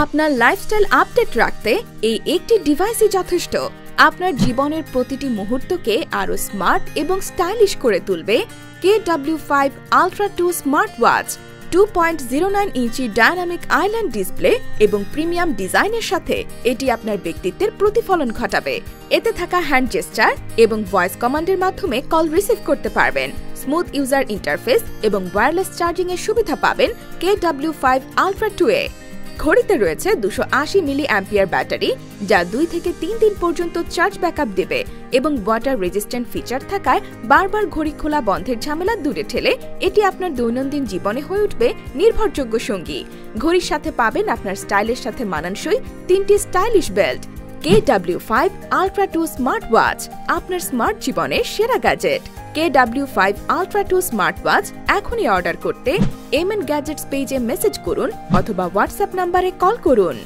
আপনার lifestyle update রাখতে এই একটি ডিভাইসই যথেষ্ট। আপনার জীবনের প্রতিটি মুহূর্তকে আরো স্মার্ট এবং স্টাইলিশ করে তুলবে KW5 Ultra 2 স্মার্ট ওয়াচ। 2.09 ইঞ্চি ডায়নামিক আইল্যান্ড ডিসপ্লে এবং প্রিমিয়াম ডিজাইনের সাথে এটি আপনার ব্যক্তিত্বের প্রতিফলন ঘটাবে। এতে থাকা হ্যান্ড জেস্টার এবং ভয়েস কমান্ডের মাধ্যমে কল রিসিভ করতে পারবেন। স্মুথ ইউজার ইন্টারফেস এবং ওয়্যারলেস চার্জিং এর সুবিধা পাবেন KW5 Ultra 2 এ। ঘড়িতে রয়েছে 280 মিলি অ্যাম্পিয়ার ব্যাটারি, যা 2 থেকে 3 দিন পর্যন্ত চার্জ ব্যাকআপ দেবে এবং ওয়াটার রেজিস্ট্যান্ট ফিচার থাকায় বারবার ঘড়ি খোলা বন্ধের ঝামেলা দূরে ঠেলে এটি আপনার দৈনন্দিন জীবনে হয়ে উঠবে নির্ভরযোগ্য সঙ্গী। ঘড়ির সাথে পাবেন আপনার স্টাইলের সাথে মানানসই 3টি stylish belt. KW5 Ultra 2 smart watch, আপনার স্মার্ট জীবনের সেরা gadget. KW5 Ultra 2 smart watch এখনই অর্ডার করতে MN গ্যাজেটস পেজে মেসেজ করুন অথবা হোয়াটসঅ্যাপ নম্বরে কল করুন।